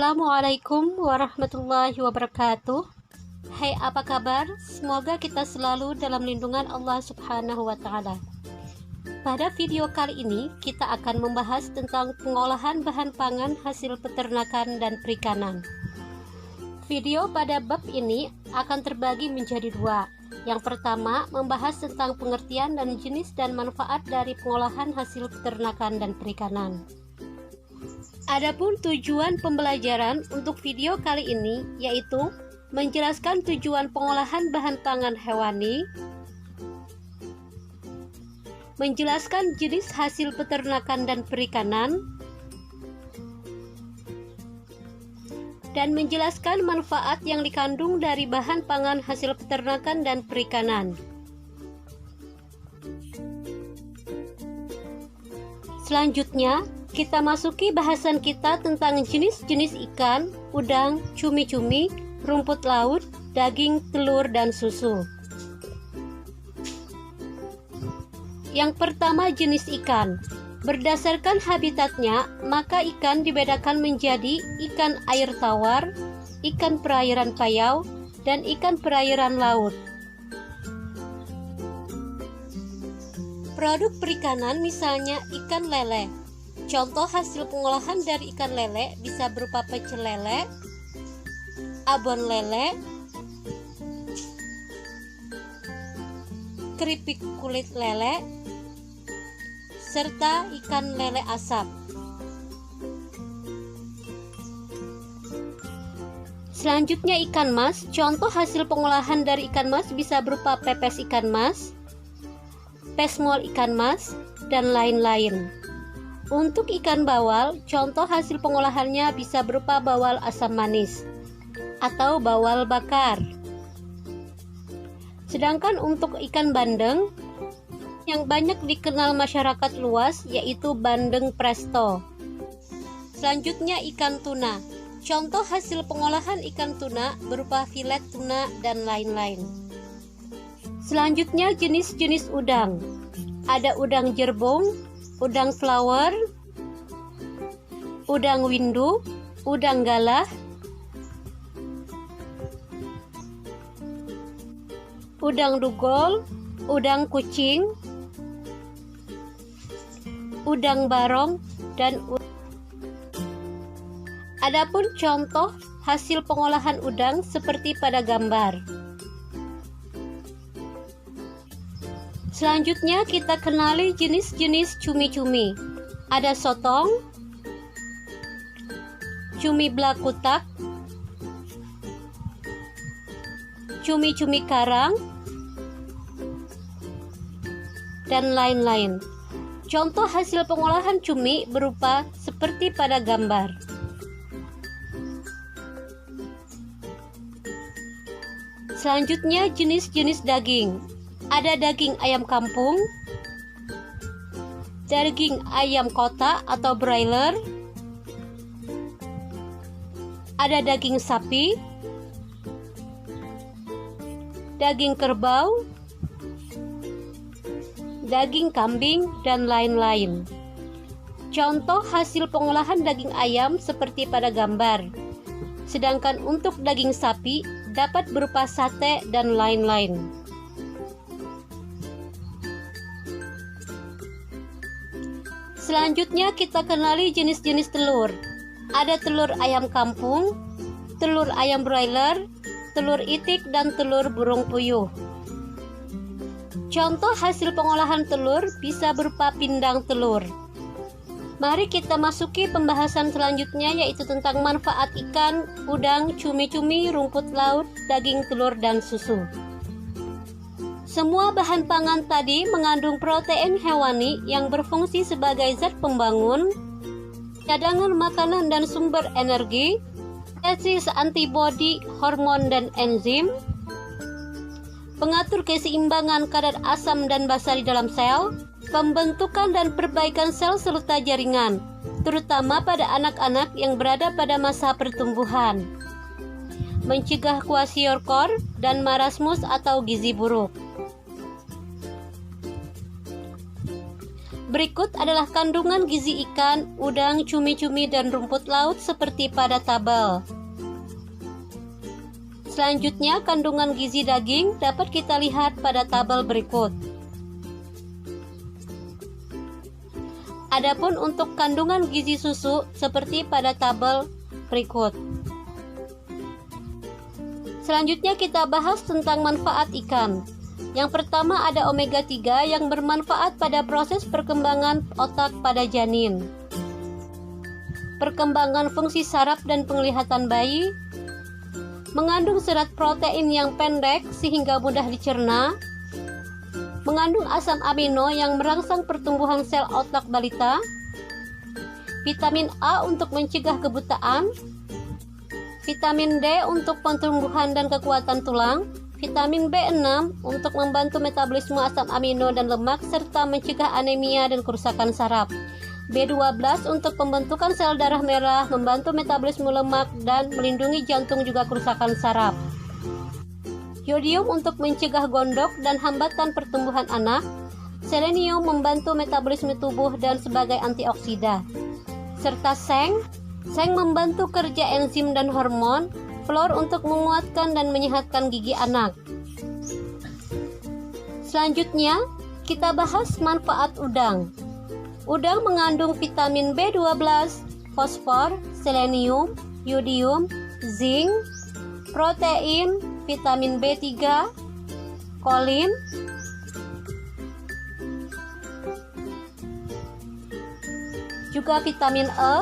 Assalamualaikum warahmatullahi wabarakatuh. Hai, apa kabar? Semoga kita selalu dalam lindungan Allah Subhanahu wa Ta'ala. Pada video kali ini, kita akan membahas tentang pengolahan bahan pangan hasil peternakan dan perikanan. Video pada bab ini akan terbagi menjadi dua. Yang pertama, membahas tentang pengertian dan jenis dan manfaat dari pengolahan hasil peternakan dan perikanan. Adapun tujuan pembelajaran untuk video kali ini yaitu menjelaskan tujuan pengolahan bahan pangan hewani, menjelaskan jenis hasil peternakan dan perikanan, dan menjelaskan manfaat yang dikandung dari bahan pangan hasil peternakan dan perikanan. Selanjutnya, kita masuki bahasan kita tentang jenis-jenis ikan, udang, cumi-cumi, rumput laut, daging, telur, dan susu. Yang pertama, jenis ikan. Berdasarkan habitatnya, maka ikan dibedakan menjadi ikan air tawar, ikan perairan payau, dan ikan perairan laut. Produk perikanan misalnya ikan lele. Contoh hasil pengolahan dari ikan lele bisa berupa pecel lele, abon lele, keripik kulit lele, serta ikan lele asap. Selanjutnya ikan mas. Contoh hasil pengolahan dari ikan mas bisa berupa pepes ikan mas, pesmol ikan mas, dan lain-lain. Untuk ikan bawal, contoh hasil pengolahannya bisa berupa bawal asam manis atau bawal bakar. Sedangkan untuk ikan bandeng, yang banyak dikenal masyarakat luas yaitu bandeng presto. Selanjutnya ikan tuna. Contoh hasil pengolahan ikan tuna berupa filet tuna dan lain-lain. Selanjutnya jenis-jenis udang. Ada udang jerbong, udang flower, udang windu, udang galah, udang dugol, udang kucing, udang barong, dan adapun contoh hasil pengolahan udang seperti pada gambar. Selanjutnya kita kenali jenis-jenis cumi-cumi. Ada sotong, cumi blakutak, cumi-cumi karang, dan lain-lain. Contoh hasil pengolahan cumi berupa seperti pada gambar. Selanjutnya jenis-jenis daging. Ada daging ayam kampung, daging ayam kota atau broiler, ada daging sapi, daging kerbau, daging kambing, dan lain-lain. Contoh hasil pengolahan daging ayam seperti pada gambar. Sedangkan untuk daging sapi dapat berupa sate dan lain-lain. Selanjutnya kita kenali jenis-jenis telur. Ada telur ayam kampung, telur ayam broiler, telur itik, dan telur burung puyuh. Contoh hasil pengolahan telur bisa berupa pindang telur. Mari kita masuki pembahasan selanjutnya yaitu tentang manfaat ikan, udang, cumi-cumi, rumput laut, daging, telur, dan susu. Semua bahan pangan tadi mengandung protein hewani yang berfungsi sebagai zat pembangun, cadangan makanan dan sumber energi, species antibodi, hormon, dan enzim, pengatur keseimbangan kadar asam dan basa di dalam sel, pembentukan dan perbaikan sel serta jaringan, terutama pada anak-anak yang berada pada masa pertumbuhan, mencegah kwashiorkor dan marasmus atau gizi buruk. Berikut adalah kandungan gizi ikan, udang, cumi-cumi, dan rumput laut seperti pada tabel. Selanjutnya, kandungan gizi daging dapat kita lihat pada tabel berikut. Adapun untuk kandungan gizi susu seperti pada tabel berikut. Selanjutnya kita bahas tentang manfaat ikan. Yang pertama ada omega 3 yang bermanfaat pada proses perkembangan otak pada janin, perkembangan fungsi saraf dan penglihatan bayi, mengandung serat protein yang pendek sehingga mudah dicerna, mengandung asam amino yang merangsang pertumbuhan sel otak balita, vitamin A untuk mencegah kebutaan, vitamin D untuk pertumbuhan dan kekuatan tulang, vitamin B6 untuk membantu metabolisme asam amino dan lemak serta mencegah anemia dan kerusakan saraf, B12 untuk pembentukan sel darah merah, membantu metabolisme lemak dan melindungi jantung juga kerusakan saraf. Yodium untuk mencegah gondok dan hambatan pertumbuhan anak, selenium membantu metabolisme tubuh dan sebagai antioksida, serta seng membantu kerja enzim dan hormon, fluor untuk menguatkan dan menyehatkan gigi anak. Selanjutnya, kita bahas manfaat udang. Udang mengandung vitamin B12, fosfor, selenium, yodium, zinc, protein, vitamin B3, kolin, juga vitamin E,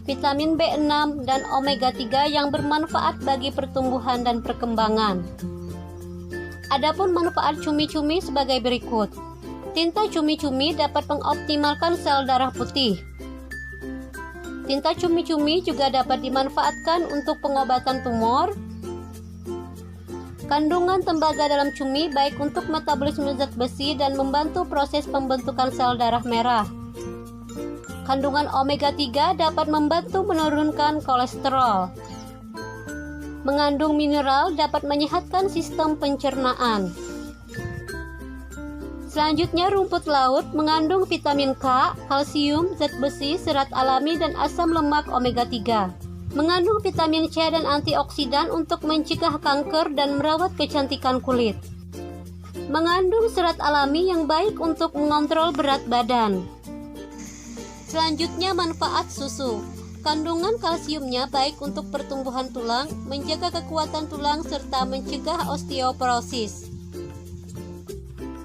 vitamin B6 dan omega 3 yang bermanfaat bagi pertumbuhan dan perkembangan. Adapun manfaat cumi-cumi sebagai berikut. Tinta cumi-cumi dapat mengoptimalkan sel darah putih. Tinta cumi-cumi juga dapat dimanfaatkan untuk pengobatan tumor. Kandungan tembaga dalam cumi baik untuk metabolisme zat besi dan membantu proses pembentukan sel darah merah. Kandungan omega 3 dapat membantu menurunkan kolesterol. Mengandung mineral dapat menyehatkan sistem pencernaan. Selanjutnya rumput laut mengandung vitamin K, kalsium, zat besi, serat alami dan asam lemak omega 3. Mengandung vitamin C dan antioksidan untuk mencegah kanker dan merawat kecantikan kulit. Mengandung serat alami yang baik untuk mengontrol berat badan. Selanjutnya manfaat susu. Kandungan kalsiumnya baik untuk pertumbuhan tulang, menjaga kekuatan tulang serta mencegah osteoporosis.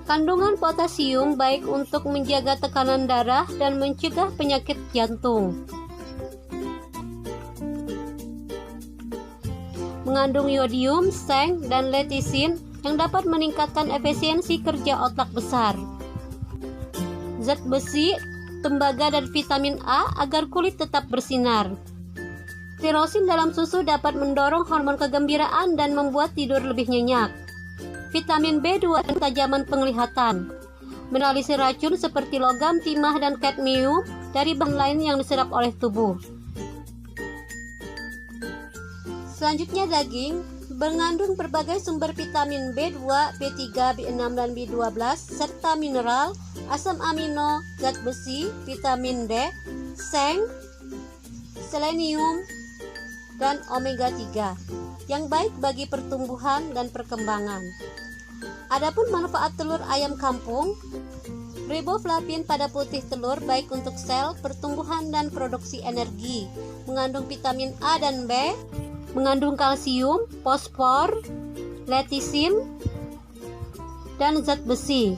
Kandungan potasium baik untuk menjaga tekanan darah dan mencegah penyakit jantung. Mengandung yodium, seng, dan letisin yang dapat meningkatkan efisiensi kerja otak besar. Zat besi, tembaga, dan vitamin A agar kulit tetap bersinar. Tirosin dalam susu dapat mendorong hormon kegembiraan dan membuat tidur lebih nyenyak. Vitamin B2 dan ketajaman penglihatan. Menalisir racun seperti logam, timah, dan kadmium dari bahan lain yang diserap oleh tubuh. Selanjutnya daging mengandung berbagai sumber vitamin B2, B3, B6, dan B12 serta mineral, asam amino, zat besi, vitamin D, seng, selenium, dan omega 3 yang baik bagi pertumbuhan dan perkembangan. Adapun manfaat telur ayam kampung, riboflavin pada putih telur baik untuk sel, pertumbuhan, dan produksi energi. Mengandung vitamin A dan B, mengandung kalsium, fosfor, letisin, dan zat besi.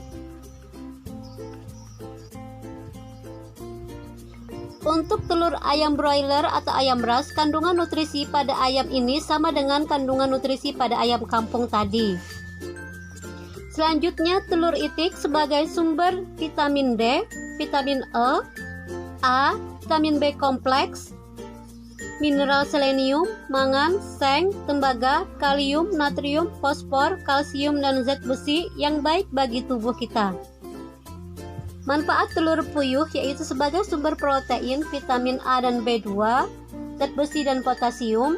Untuk telur ayam broiler atau ayam ras, kandungan nutrisi pada ayam ini sama dengan kandungan nutrisi pada ayam kampung tadi. Selanjutnya telur itik sebagai sumber vitamin D, vitamin E, A, vitamin B kompleks, mineral selenium, mangan, seng, tembaga, kalium, natrium, fosfor, kalsium, dan zat besi yang baik bagi tubuh kita. Manfaat telur puyuh yaitu sebagai sumber protein, vitamin A dan B2, zat besi dan potasium,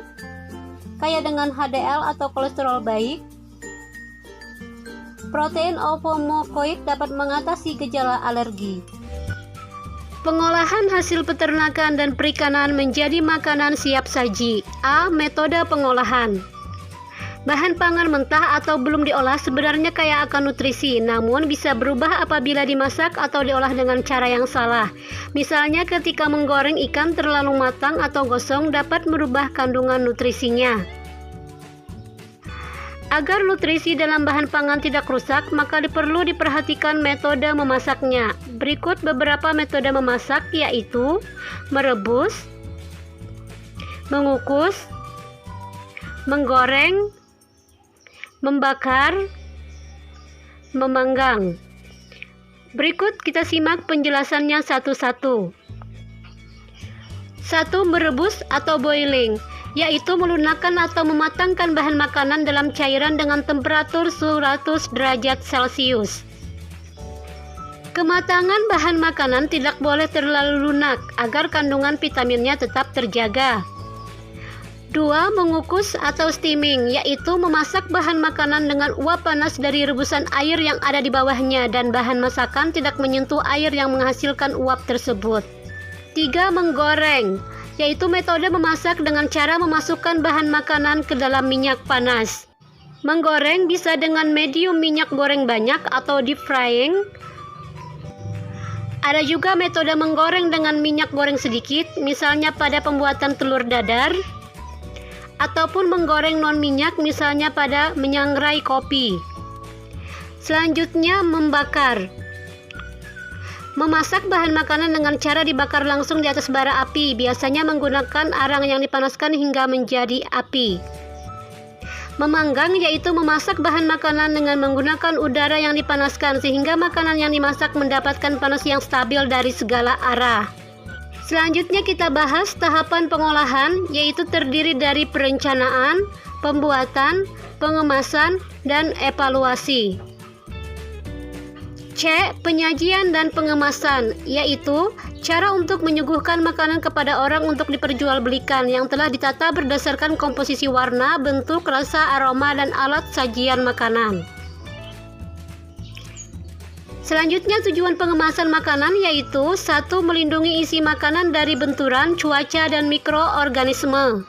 kaya dengan HDL atau kolesterol baik, Protein ovomucoid dapat mengatasi gejala alergi. Pengolahan hasil peternakan dan perikanan menjadi makanan siap saji. A. Metode pengolahan. Bahan pangan mentah atau belum diolah sebenarnya kaya akan nutrisi, namun bisa berubah apabila dimasak atau diolah dengan cara yang salah. Misalnya ketika menggoreng ikan terlalu matang atau gosong dapat merubah kandungan nutrisinya. Agar nutrisi dalam bahan pangan tidak rusak, maka perlu diperhatikan metode memasaknya. Berikut beberapa metode memasak, yaitu merebus, mengukus, menggoreng, membakar, memanggang. Berikut kita simak penjelasannya satu-satu. 1. Merebus atau boiling, yaitu melunakkan atau mematangkan bahan makanan dalam cairan dengan temperatur 100 derajat Celcius. Kematangan bahan makanan tidak boleh terlalu lunak agar kandungan vitaminnya tetap terjaga. 2. Mengukus atau steaming, yaitu memasak bahan makanan dengan uap panas dari rebusan air yang ada di bawahnya dan bahan masakan tidak menyentuh air yang menghasilkan uap tersebut. 3. Menggoreng, yaitu metode memasak dengan cara memasukkan bahan makanan ke dalam minyak panas. Menggoreng bisa dengan medium minyak goreng banyak atau deep frying. Ada juga metode menggoreng dengan minyak goreng sedikit, misalnya pada pembuatan telur dadar, ataupun menggoreng non-minyak, misalnya pada menyangrai kopi. Selanjutnya, membakar. Memasak bahan makanan dengan cara dibakar langsung di atas bara api, biasanya menggunakan arang yang dipanaskan hingga menjadi api. Memanggang, yaitu memasak bahan makanan dengan menggunakan udara yang dipanaskan sehingga makanan yang dimasak mendapatkan panas yang stabil dari segala arah. Selanjutnya kita bahas tahapan pengolahan, yaitu terdiri dari perencanaan, pembuatan, pengemasan, dan evaluasi. C. Penyajian dan pengemasan, yaitu cara untuk menyuguhkan makanan kepada orang untuk diperjualbelikan yang telah ditata berdasarkan komposisi warna, bentuk, rasa, aroma, dan alat sajian makanan. Selanjutnya tujuan pengemasan makanan yaitu 1. Melindungi isi makanan dari benturan, cuaca, dan mikroorganisme.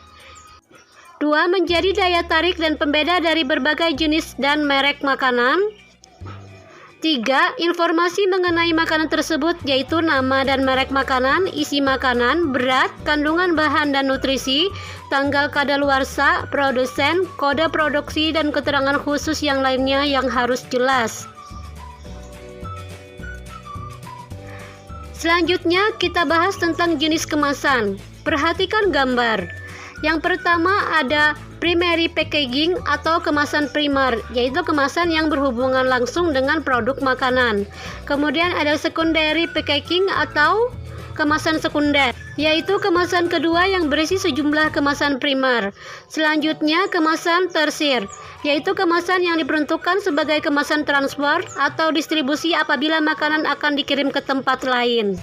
2. Menjadi daya tarik dan pembeda dari berbagai jenis dan merek makanan. 3. Informasi mengenai makanan tersebut yaitu nama dan merek makanan, isi makanan, berat, kandungan bahan dan nutrisi, tanggal kadaluarsa, produsen, kode produksi, dan keterangan khusus yang lainnya yang harus jelas. Selanjutnya kita bahas tentang jenis kemasan. Perhatikan gambar. Yang pertama ada primary packaging atau kemasan primer, yaitu kemasan yang berhubungan langsung dengan produk makanan. Kemudian ada secondary packaging atau kemasan sekunder, yaitu kemasan kedua yang berisi sejumlah kemasan primer. Selanjutnya kemasan tersier, yaitu kemasan yang diperuntukkan sebagai kemasan transfer atau distribusi apabila makanan akan dikirim ke tempat lain.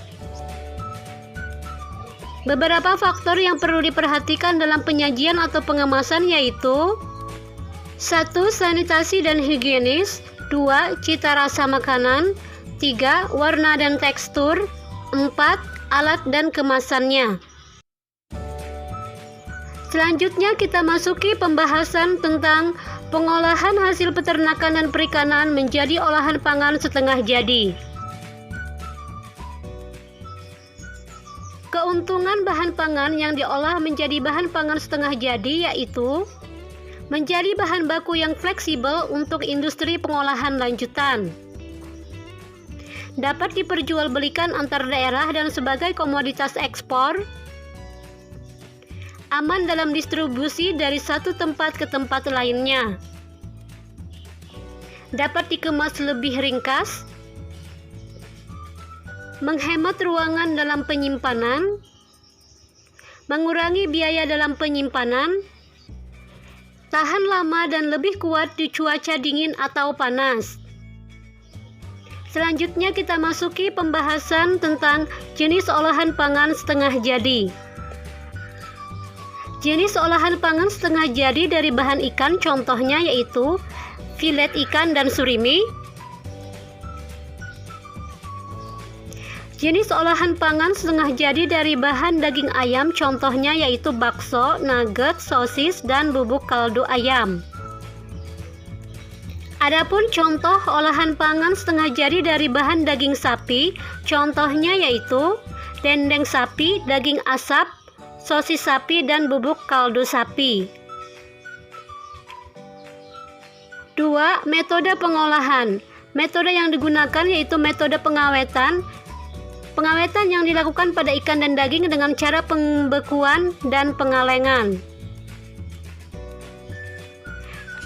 Beberapa faktor yang perlu diperhatikan dalam penyajian atau pengemasan yaitu 1. Sanitasi dan higienis. 2. Cita rasa makanan. 3. Warna dan tekstur. 4. Alat dan kemasannya. Selanjutnya kita masuki pembahasan tentang pengolahan hasil peternakan dan perikanan menjadi olahan pangan setengah jadi. Keuntungan bahan pangan yang diolah menjadi bahan pangan setengah jadi yaitu menjadi bahan baku yang fleksibel untuk industri pengolahan lanjutan, dapat diperjualbelikan antar daerah dan sebagai komoditas ekspor, aman dalam distribusi dari satu tempat ke tempat lainnya, dapat dikemas lebih ringkas, menghemat ruangan dalam penyimpanan, mengurangi biaya dalam penyimpanan, tahan lama dan lebih kuat di cuaca dingin atau panas. Selanjutnya kita masuki pembahasan tentang jenis olahan pangan setengah jadi. Jenis olahan pangan setengah jadi dari bahan ikan contohnya yaitu filet ikan dan surimi. Jenis olahan pangan setengah jadi dari bahan daging ayam contohnya yaitu bakso, nugget, sosis, dan bubuk kaldu ayam. Adapun contoh olahan pangan setengah jadi dari bahan daging sapi contohnya yaitu dendeng sapi, daging asap, sosis sapi, dan bubuk kaldu sapi. 2. Metode pengolahan. Metode yang digunakan yaitu metode pengawetan. Pengawetan yang dilakukan pada ikan dan daging dengan cara pembekuan dan pengalengan.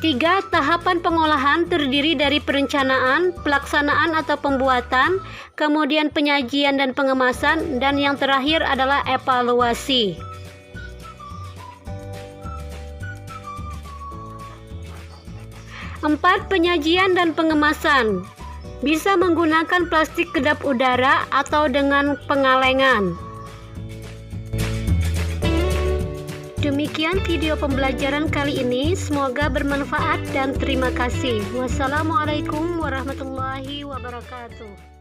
3. Tahapan pengolahan terdiri dari perencanaan, pelaksanaan atau pembuatan, kemudian penyajian dan pengemasan, dan yang terakhir adalah evaluasi. 4. Penyajian dan pengemasan. Bisa menggunakan plastik kedap udara atau dengan pengalengan. Demikian video pembelajaran kali ini, semoga bermanfaat dan terima kasih. Wassalamualaikum warahmatullahi wabarakatuh.